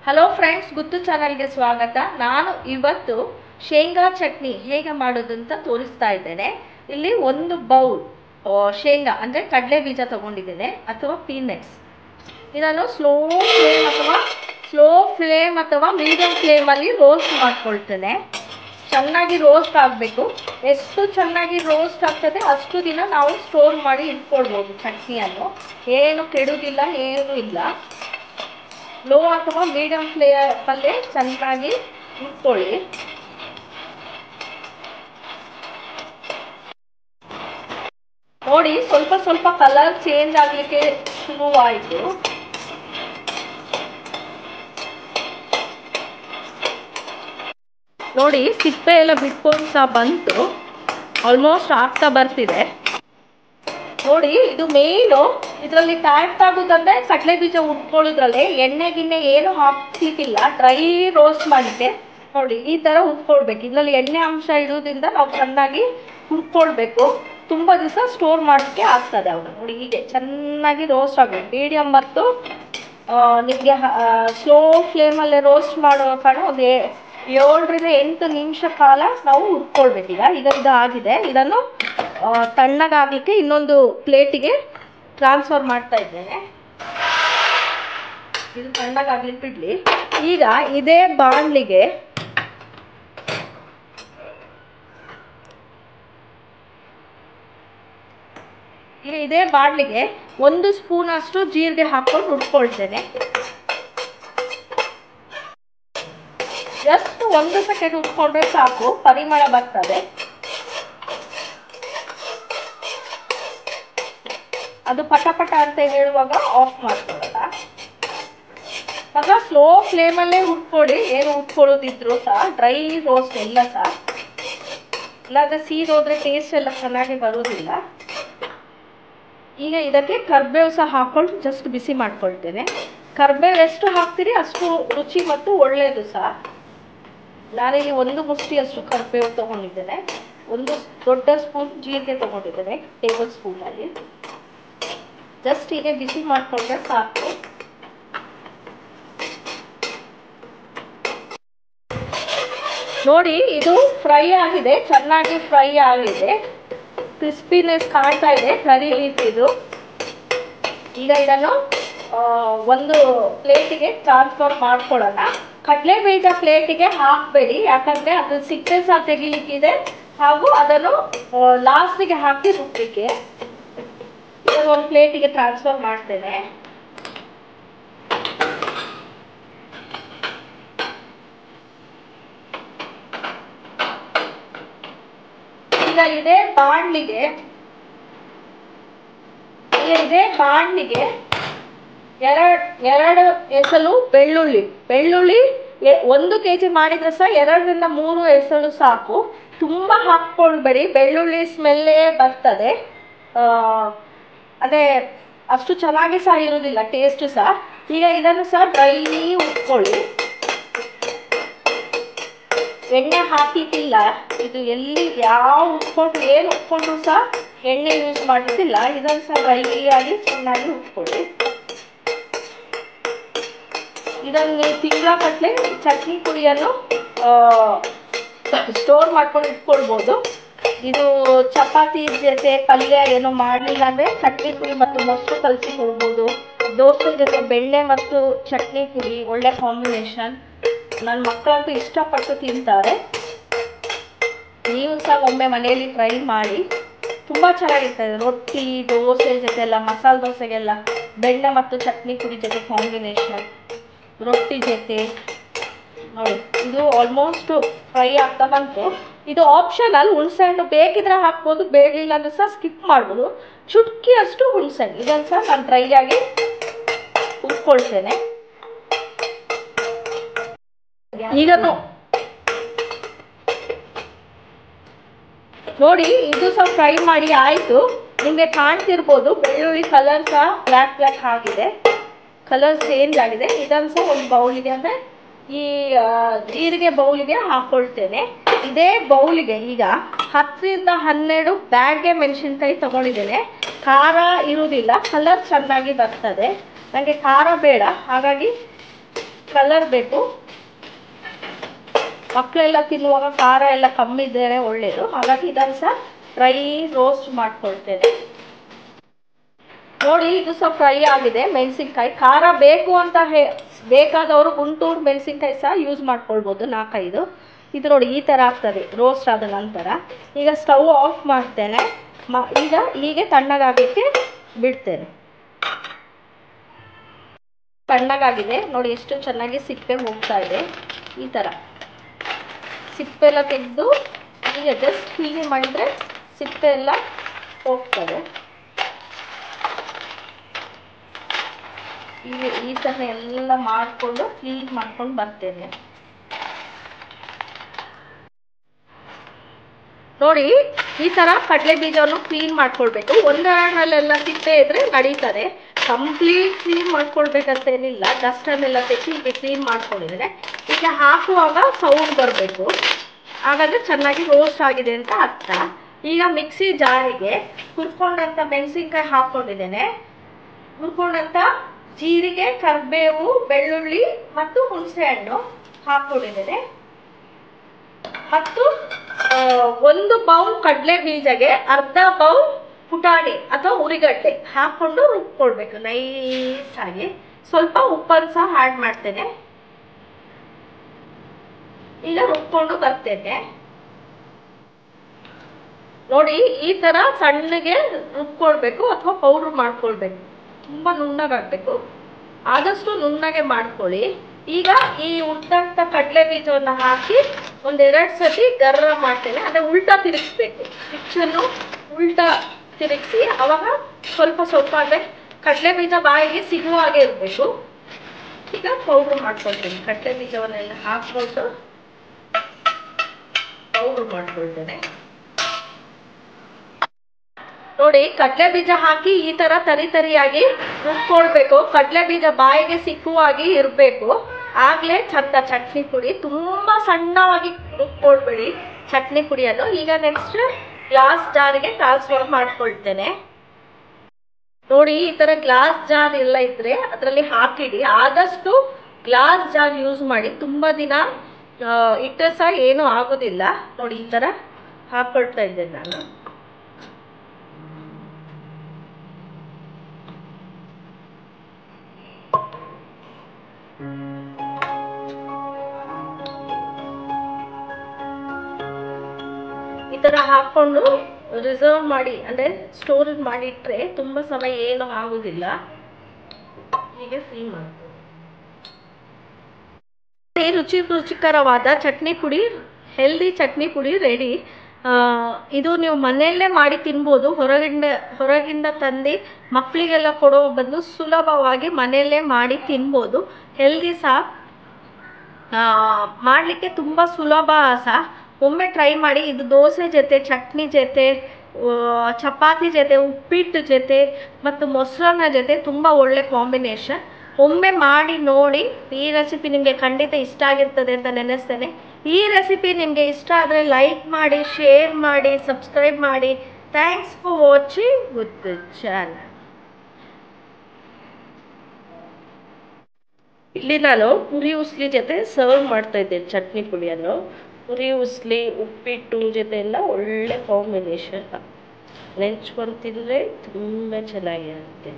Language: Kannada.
ಹಲೋ ಫ್ರೆಂಡ್ಸ್, ಗುತ್ತು ಚಾನಲ್ಗೆ ಸ್ವಾಗತ. ನಾನು ಇವತ್ತು ಶೇಂಗಾ ಚಟ್ನಿ ಹೇಗೆ ಮಾಡೋದು ಅಂತ ತೋರಿಸ್ತಾ ಇದ್ದೇನೆ. ಇಲ್ಲಿ ಒಂದು ಬೌಲ್ ಶೇಂಗಾ ಅಂದರೆ ಕಡಲೆ ಬೀಜ ತಗೊಂಡಿದ್ದೇನೆ ಅಥವಾ ಪೀನಟ್ಸ್. ಇದನ್ನು ಸ್ಲೋ ಫ್ಲೇಮ್ ಅಥವಾ ಮೀಡಿಯಂ ಫ್ಲೇಮಲ್ಲಿ ರೋಸ್ಟ್ ಮಾಡ್ಕೊಳ್ತೇನೆ. ಚೆನ್ನಾಗಿ ರೋಸ್ಟ್ ಆಗಬೇಕು. ಎಷ್ಟು ಚೆನ್ನಾಗಿ ರೋಸ್ಟ್ ಆಗ್ತದೆ ಅಷ್ಟು ದಿನ ನಾವು ಸ್ಟೋರ್ ಮಾಡಿ ಇಟ್ಕೊಳ್ಬೋದು. ಚಟ್ನಿಯನ್ನು ಏನು ಕೆಡುವುದಿಲ್ಲ, ಏನೂ ಇಲ್ಲ. ಲೋ ಅಥವಾ ಮೀಡಿಯಂ ಫ್ಲೇಮಲ್ಲೇ ಚೆನ್ನಾಗಿ ಇಟ್ಕೊಳ್ಳಿ. ನೋಡಿ, ಸ್ವಲ್ಪ ಸ್ವಲ್ಪ ಕಲರ್ ಚೇಂಜ್ ಆಗಲಿಕ್ಕೆ ಶುರುವಾಯಿತು. ನೋಡಿ, ಸಿಪ್ಪೆ ಎಲ್ಲ ಬಿಟ್ಕೊಂಡು ಸಹ ಬಂತು. ಆಲ್ಮೋಸ್ಟ್ ಆಗ್ತಾ ಬರ್ತಿದೆ. ನೋಡಿ, ಇದು ಮೇನು ಇದರಲ್ಲಿ ಟ್ಯಾಕ್ಟ್ ಆಗುದಂದ್ರೆ ಕಡಲೆ ಬೀಜ ಉಟ್ಕೊಳ್ಳೋದ್ರಲ್ಲಿ ಎಣ್ಣೆ ಗಿಣ್ಣೆ ಏನು ಹಾಕ್ಲಿಕ್ಕಿಲ್ಲ. ಡ್ರೈ ರೋಸ್ಟ್ ಮಾಡಿದ್ದೆ. ನೋಡಿ, ಈ ಥರ ಉಟ್ಕೊಳ್ಬೇಕು. ಇದರಲ್ಲಿ ಎಣ್ಣೆ ಅಂಶ ಇರೋದ್ರಿಂದ ನಾವು ಚೆನ್ನಾಗಿ ಹುರ್ಕೊಳ್ಬೇಕು. ತುಂಬ ದಿವಸ ಸ್ಟೋರ್ ಮಾಡೋಕ್ಕೆ ಆಗ್ತದೆ. ಅವರು ನೋಡಿ, ಹೀಗೆ ಚೆನ್ನಾಗಿ ರೋಸ್ಟ್ ಆಗಬೇಕು. ಮೀಡಿಯಮ್ ಮತ್ತು ನಿಮಗೆ ಸ್ಲೋ ಫ್ಲೇಮಲ್ಲೇ ರೋಸ್ಟ್ ಮಾಡೋ ಕಾರಣ ಒಂದು 7ರಿಂದ 8 ನಿಮಿಷ ಕಾಲ ನಾವು ಹುರ್ಕೊಳ್ಬೇಕು. ಈಗ ಇದು ಆಗಿದೆ. ಇದನ್ನು ತಣ್ಣಗಾಗಲಿಕ್ಕೆ ಇನ್ನೊಂದು ಪ್ಲೇಟಿಗೆ ಟ್ರಾನ್ಸ್ಫರ್ ಮಾಡ್ತಾ ಇದ್ದೇನೆ. ಇದು ತಣ್ಣಗಾಗ್ಲಿಕ್ಕೆ ಬಿಡಲಿ. ಈಗ ಇದೇ ಬಾಣಲಿಗೆ ಒಂದು ಸ್ಪೂನ್ ಅಷ್ಟು ಜೀರಿಗೆ ಹಾಕೊಂಡು ಹುರ್ಕೊಳ್ತೇನೆ. ಜಸ್ಟ್ 1 ಸೆಕೆಂಡ್ ಹುರ್ಕೊಂಡ್ರೆ ಸಾಕು, ಪರಿಮಳ ಬರ್ತದೆ. ಅದು ಪಟ ಅಂತ ಹೇಳುವಾಗ ಆಫ್ ಮಾಡ್ಕೊಳ್ಳೋಣ. ಆಗ ಸ್ಲೋ ಫ್ಲೇಮಲ್ಲೇ ಹುರ್ಕೊಳ್ಳಿ. ಏನು ಹುರ್ಕೊಳ್ಳೋದಿದ್ರು ಸಹ ಡ್ರೈ ರೋಸ್ಟ್ ಎಲ್ಲ ಸಹ, ಇಲ್ಲಾಂದ್ರೆ ಸೀದೋದ್ರೆ ಟೇಸ್ಟ್ ಎಲ್ಲ ಚೆನ್ನಾಗಿ ಬರೋದಿಲ್ಲ. ಈಗ ಇದಕ್ಕೆ ಕರ್ಬೇವು ಸಹ ಹಾಕೊಂಡು ಜಸ್ಟ್ ಬಿಸಿ ಮಾಡ್ಕೊಳ್ತೇನೆ. ಕರ್ಬೇವು ಎಷ್ಟು ಹಾಕ್ತೀರಿ ಅಷ್ಟು ರುಚಿ ಮತ್ತು ಒಳ್ಳೆಯದು ಸಹ. ನಾನಿಲ್ಲಿ 1 ಮುಷ್ಟಿಯಷ್ಟು ಕರ್ಬೇವು ತಗೊಂಡಿದ್ದೇನೆ. 1 ದೊಡ್ಡ ಸ್ಪೂನ್ ಜೀರಿಗೆ ತಗೊಂಡಿದ್ದೇನೆ, ಟೇಬಲ್ ಸ್ಪೂನಲ್ಲಿ. ಜಸ್ಟ್ ಹೀಗೆ ಬಿಸಿ ಮಾಡಿಕೊಂಡ್ರೆ ಸಾಕು. ನೋಡಿ, ಇದು ಫ್ರೈ ಆಗಿದೆ, ಚೆನ್ನಾಗಿ ಫ್ರೈ ಆಗಿದೆ. ಕ್ರಿಸ್ಪಿನೆಸ್ ಕಾಣ್ತಾ ಇದೆ, ಕರಿ ಇದು. ಈಗ ಇದನ್ನು ಒಂದು ಪ್ಲೇಟಿಗೆ ಟ್ರಾನ್ಸ್ಫರ್ ಮಾಡ್ಕೊಳ್ಳೋಣ. ಕಡಲೆ ಬೀಜ ಪ್ಲೇಟಿಗೆ ಹಾಕಬೇಡಿ, ಯಾಕಂದರೆ ಅದು ಸಿಪ್ಪೆ ಸಹ ತೆಗಿಲಿಕ್ಕಿದೆ ಹಾಗೂ ಅದನ್ನು ಲಾಸ್ಟಿಗೆ ಹಾಕಿ ರುಬ್ಬಲಿಕ್ಕೆ. ಒಂದು ಪ್ಲೇಟಿಗೆ ಟ್ರಾನ್ಸ್ಫರ್ ಮಾಡ್ತೇನೆ. ಈಗ ಇದೇ ಬಾಣಲಿಗೆ 2 ಎಸಳು ಬೆಳ್ಳುಳ್ಳಿ 1 kg ಮಾಡಿದ್ರೆ ಸಹ 2ರಿಂದ 3 ಎಸಳು ಸಾಕು. ತುಂಬ ಹಾಕ್ಕೊಳ್ಬೇಡಿ, ಬೆಳ್ಳುಳ್ಳಿ ಸ್ಮೆಲ್ಲೇ ಬರ್ತದೆ. ಅದೇ ಅಷ್ಟು ಚೆನ್ನಾಗಿ ಸಹ ಇರೋದಿಲ್ಲ ಟೇಸ್ಟ್ ಸಹ. ಈಗ ಇದನ್ನು ಸಹ ಡ್ರೈ ಉಟ್ಕೊಳ್ಳಿ. ಎಣ್ಣೆ ಹಾಕಲಿಕ್ಕಿಲ್ಲ. ಇದು ಎಲ್ಲಿ ಏನು ಉಟ್ಕೊಂಡ್ರು ಸಹ ಎಣ್ಣೆ ಯೂಸ್ ಮಾಡಲಿಕ್ಕಿಲ್ಲ. ಇದನ್ನು ಸಹ ಡ್ರೈ ಆಗಿ ಚೆನ್ನಾಗಿ ಉಟ್ಕೊಳ್ಳಿ. ಇದನ್ನು ತಿಂಗಳಗಟ್ಟಲೆ ಚಟ್ನಿ ಪುಡಿಯನ್ನು ಸ್ಟೋರ್ ಮಾಡ್ಕೊಂಡು ಇಟ್ಕೊಳ್ಬೋದು. ಇದು ಚಪಾತಿ ಜೊತೆ ಪಲ್ಯ ಏನೋ ಮಾಡಲಿಲ್ಲ ಅಂದರೆ ಚಟ್ನಿ ಪುಡಿ ಮತ್ತು ಮೊಸರು ಕಲಸಿ ಕೊಡ್ಬೋದು. ದೋಸೆ ಜೊತೆ ಬೆಣ್ಣೆ ಮತ್ತು ಚಟ್ನಿ ಪುಡಿ ಒಳ್ಳೆ ಕಾಂಬಿನೇಷನ್. ನನ್ನ ಮಕ್ಕಳಂತೂ ಇಷ್ಟಪಟ್ಟು ತಿಂತಾರೆ. ನೀವು ಸಹ ಒಮ್ಮೆ ಮನೆಯಲ್ಲಿ ಟ್ರೈ ಮಾಡಿ, ತುಂಬ ಚೆನ್ನಾಗಿರ್ತದೆ. ರೊಟ್ಟಿ, ದೋಸೆ ಜೊತೆ ಎಲ್ಲ, ಮಸಾಲೆ ದೋಸೆಗೆಲ್ಲ ಬೆಣ್ಣೆ ಮತ್ತು ಚಟ್ನಿ ಪುಡಿ ಜೊತೆ ಕಾಂಬಿನೇಷನ್, ರೊಟ್ಟಿ ಜೊತೆ. ನೋಡಿ, ಇದು ಆಲ್ಮೋಸ್ಟ್ ಫ್ರೈ ಆಗ್ತಾ ಬಂತು. ಇದು ಆಪ್ಷನಲ್. ಹುಣಸೆಹಣ್ಣು ಬೇಕಿದ್ರೆ ಹಾಕ್ಬೋದು, ಬೇಕಿಲ್ಲ ಅಂದ್ರೆ ಸಹ ಸ್ಕಿಪ್ ಮಾಡ್ಬೋದು. ಚುಟ್ಕಿ ಅಷ್ಟು ಹುಣಸೆಹಣ್ಣು. ಇದನ್ನು ಸಹ ನಾನು ಡ್ರೈ ಆಗಿ ಹುರ್ಕೊಳ್ತೇನೆ. ಈಗ ನೋಡಿ, ಇದು ಸಹ ಫ್ರೈ ಮಾಡಿ ಆಯಿತು. ನಿಮಗೆ ಕಾಣ್ತಿರ್ಬೋದು ಬೆಳ್ಳುಳ್ಳಿ ಕಲರ್ ಸಹ ಬ್ಲ್ಯಾಕ್ ಆಗಿದೆ, ಕಲರ್ ಚೇಂಜ್ ಆಗಿದೆ. ಇದನ್ನು ಸಹ ಒಂದು ಬೌಲಿಗೆ, ಅಂದರೆ ಈ ಜೀರಿಗೆ ಬೌಲಿಗೆ ಹಾಕ್ಕೊಳ್ತೇನೆ. ಇದೇ ಬೌಲಿಗೆ ಈಗ 10ರಿಂದ 12 ಬ್ಯಾಡ್ಗೆ ಮೆಣಸಿನ್ಕಾಯಿ ತಗೊಂಡಿದ್ದೇನೆ. ಖಾರ ಇರುವುದಿಲ್ಲ, ಕಲರ್ ಚೆನ್ನಾಗಿ ಬರ್ತದೆ. ನನಗೆ ಖಾರ ಬೇಡ, ಹಾಗಾಗಿ ಕಲರ್ ಬೇಕು. ಮಕ್ಕಳೆಲ್ಲ ತಿನ್ನುವಾಗ ಖಾರ ಎಲ್ಲ ಕಮ್ಮಿ ಇದ್ದರೆ ಒಳ್ಳೆಯದು. ಹಾಗಾಗಿ ಇದನ್ನು ಸಹ ಡ್ರೈ ರೋಸ್ಟ್ ಮಾಡ್ಕೊಳ್ತೇನೆ. ನೋಡಿ, ಇದು ಸಹ ಫ್ರೈ ಆಗಿದೆ. ಮೆಣಸಿನ್ಕಾಯಿ ಖಾರ ಬೇಕು ಅಂತ ಬೇಕಾದವರು ಗುಂಟೂರು ಮೆಣಸಿನ್ಕಾಯಿ ಸಹ ಯೂಸ್ ಮಾಡ್ಕೊಳ್ಬೋದು, 4-5. ಇದು ನೋಡಿ ಈ ಥರ ಆಗ್ತದೆ ರೋಸ್ಟ್ ಆದ ನಂತರ. ಈಗ ಸ್ಟವ್ ಆಫ್ ಮಾಡ್ತೇನೆ. ಈಗ ಹೀಗೆ ತಣ್ಣಗಾಗಲಿಕ್ಕೆ ಬಿಡ್ತೇನೆ. ತಣ್ಣಗಾಗಿದೆ ನೋಡಿ, ಎಷ್ಟು ಚೆನ್ನಾಗಿ ಸಿಪ್ಪೆ ಹೋಗ್ತಾ ಇದೆ. ಈ ಥರ ಸಿಪ್ಪೆ ಎಲ್ಲ ತೆಗೆದು ಈಗ ಜಸ್ಟ್ ಹೀಗೆ ಮಾಡಿದರೆ ಸಿಪ್ಪೆ ಎಲ್ಲ ಹೋಗ್ತದೆ. ಈಗ ಈ ಥರ ಎಲ್ಲ ಮಾಡಿಕೊಂಡು ಕ್ಲೀನ್ ಮಾಡ್ಕೊಂಡು ಬರ್ತೇನೆ. ನೋಡಿ, ಈ ಥರ ಕಡಲೆ ಬೀಜವನ್ನು ಕ್ಲೀನ್ ಮಾಡ್ಕೊಳ್ಬೇಕು. ಒಂದೆರಡರಲ್ಲೆಲ್ಲ ಸಿಪ್ಪೆ ಇದ್ರೆ ನಡೀತದೆ. Complete clean ಮಾಡ್ಕೊಳ್ಬೇಕಂತೇನಿಲ್ಲ. ಡಸ್ಟನ್ನೆಲ್ಲ ತೆಗೆದು ಹೀಗೆ ಕ್ಲೀನ್ ಮಾಡ್ಕೊಂಡಿದ್ರೆ ಈಗ ಹಾಕುವಾಗ ಸೌಂಡ್ ಬರಬೇಕು. ಹಾಗಾದರೆ ಚೆನ್ನಾಗಿ ರೋಸ್ಟ್ ಆಗಿದೆ ಅಂತ ಅರ್ಥ. ಈಗ ಮಿಕ್ಸಿ ಜಾರಿಗೆ ಹುರ್ಕೊಂಡಂಥ ಮೆಣಸಿನ್ಕಾಯಿ ಹಾಕ್ಕೊಂಡಿದ್ದೇನೆ. ಹುರ್ಕೊಂಡಂಥ ಜೀರಿಗೆ, ಕರಿಬೇವು, ಬೆಳ್ಳುಳ್ಳಿ ಮತ್ತು ಹುಣಸೆಹಣ್ಣು ಹಾಕ್ಕೊಂಡಿದ್ದೇನೆ. ಮತ್ತು 1 ಬೌಲ್ ಕಡಲೆ ಬೀಜಗೆ ಅರ್ಧ ಬೌಲ್ ಪುಟಾಣಿ ಅಥವಾ ಉರಿಗಡ್ಡೆ ಹಾಕ್ಕೊಂಡು ರುಬ್ಕೊಳ್ಬೇಕು ನೈಸಾಗಿ. ಸ್ವಲ್ಪ ಉಪ್ಪನ್ನು ಸಹ ಆ್ಯಡ್ ಮಾಡ್ತೇನೆ. ಈಗ ರುಬ್ಕೊಂಡು ಬರ್ತೇನೆ. ನೋಡಿ, ಈ ಥರ ಸಣ್ಣಗೆ ರುಬ್ಕೊಳ್ಬೇಕು ಅಥವಾ ಪೌಡ್ರ್ ಮಾಡ್ಕೊಳ್ಬೇಕು. ತುಂಬ ನುಣ್ಣಗಾಗಬೇಕು. ಆದಷ್ಟು ನುಣ್ಣಗೆ ಮಾಡ್ಕೊಳ್ಳಿ. ಈಗ ಈ ಉದ್ದಂಥ ಕಡಲೆ ಬೀಜವನ್ನು ಹಾಕಿ 1-2 ಸತಿ ಗರಂ ಮಾಡ್ತೇನೆ. ಅಂದರೆ ಉಲ್ಟಾ ತಿರುಗಿಸ್ಬೇಕು. ಸ್ವಿಚ್ಚನ್ನು ಉಲ್ಟಾ ತಿರುಗಿಸಿ ಅವಾಗ ಸ್ವಲ್ಪ ಅಂದರೆ ಕಡಲೆ ಬೀಜ ಬಾಯಿಗೆ ಸಿಗುವ ಹಾಗೆ ಇರಬೇಕು. ಈಗ ಪೌಡ್ರ್ ಮಾಡ್ಕೊಳ್ತೇನೆ. ಕಡಲೆ ಬೀಜವನ್ನೆಲ್ಲ ಹಾಕ್ಕೊಂಡು ಪೌಡ್ರ್ ಮಾಡ್ಕೊಳ್ತೇನೆ. ನೋಡಿ, ಕಡಲೆ ಬೀಜ ಹಾಕಿ ಈ ಥರ ತರಿಯಾಗಿ ರುಬ್ಕೊಳ್ಬೇಕು. ಕಡಲೆ ಬೀಜ ಬಾಯಿಗೆ ಸಿಕ್ಕುವಾಗಿ ಇರಬೇಕು. ಆಗಲೇ ಚಂದ ಚಟ್ನಿ ಪುಡಿ. ತುಂಬ ಸಣ್ಣವಾಗಿ ರುಬ್ಕೊಳ್ಬೇಡಿ ಚಟ್ನಿ ಪುಡಿಯನ್ನು. ಈಗ ನೆಕ್ಸ್ಟ್ ಗ್ಲಾಸ್ ಜಾರಿಗೆ ಟ್ರಾನ್ಸ್ಫರ್ ಮಾಡ್ಕೊಳ್ತೇನೆ. ನೋಡಿ, ಈ ಥರ ಗ್ಲಾಸ್ ಜಾರ್ ಎಲ್ಲ ಇದ್ದರೆ ಅದರಲ್ಲಿ ಹಾಕಿಡಿ. ಆದಷ್ಟು ಗ್ಲಾಸ್ ಜಾರ್ ಯೂಸ್ ಮಾಡಿ. ತುಂಬ ದಿನ ಇಟ್ಟರೆ ಸಹ ಏನೂ ಆಗೋದಿಲ್ಲ. ನೋಡಿ, ಈ ಥರ ಹಾಕ್ಕೊಳ್ತಾ ಇದ್ದೇನೆ ನಾನು. ಈ ಥರ ಹಾಕ್ಕೊಂಡು ರಿಸರ್ವ್ ಮಾಡಿ, ಅಂದರೆ ಸ್ಟೋರೇಜ್ ಮಾಡಿಟ್ರೆ ತುಂಬ ಸಮಯ ಏನೂ ಆಗೋದಿಲ್ಲ. ಹೀಗೆ ಫೀಲ್ ಮಾಡ್ತೀವಿ. ರುಚಿಕರವಾದ ಚಟ್ನಿ ಪುಡಿ, ಹೆಲ್ದಿ ಚಟ್ನಿ ಪುಡಿ ರೆಡಿ. ಇದು ನೀವು ಮನೆಯಲ್ಲೇ ಮಾಡಿ ತಿನ್ಬೋದು. ಹೊರಗಿಂದ ತಂದು ಮಕ್ಕಳಿಗೆಲ್ಲ ಕೊಡೋ ಬದಲು ಸುಲಭವಾಗಿ ಮನೆಯಲ್ಲೇ ಮಾಡಿ ತಿನ್ಬೋದು. ಹೆಲ್ದಿ ಸಹ, ಮಾಡಲಿಕ್ಕೆ ತುಂಬ ಸುಲಭ ಸಹ. ಒಮ್ಮೆ ಟ್ರೈ ಮಾಡಿ. ಇದು ದೋಸೆ ಜೊತೆ, ಚಟ್ನಿ ಜೊತೆ, ಚಪಾತಿ ಜೊತೆ, ಉಪ್ಪಿಟ್ಟು ಜೊತೆ ಮತ್ತು ಮೊಸರನ್ನ ಜೊತೆ ತುಂಬ ಒಳ್ಳೆ ಕಾಂಬಿನೇಷನ್. ಒಮ್ಮೆ ಮಾಡಿ ನೋಡಿ. ಈ ರೆಸಿಪಿ ನಿಮಗೆ ಖಂಡಿತ ಇಷ್ಟ ಆಗಿರ್ತದೆ ಅಂತ ನೆನೆಸ್ತೇನೆ. ಈ ರೆಸಿಪಿ ನಿಮಗೆ ಇಷ್ಟ ಆದರೆ ಲೈಕ್ ಮಾಡಿ, ಶೇರ್ ಮಾಡಿ, ಸಬ್ಸ್ಕ್ರೈಬ್ ಮಾಡಿ. Thanks for watching with the channel. ಇಲ್ಲಿ ನಾನು ಪುರಿ ಉಸ್ಲಿ ಜೊತೆ ಸರ್ವ್ ಮಾಡ್ತಾ ಇದ್ದೇನೆ ಚಟ್ನಿ ಪುಡಿಯನ್ನು. ಪುರಿ ಉಸ್ಲಿ, ಉಪ್ಪಿಟ್ಟು ಜೊತೆ ಎಲ್ಲ ಒಳ್ಳೆ ಕಾಂಬಿನೇಷನ್. ನೆಂಚ್ಕೊಂಡು ತಿಂದರೆ ತುಂಬ ಚೆನ್ನಾಗಿರುತ್ತೆ.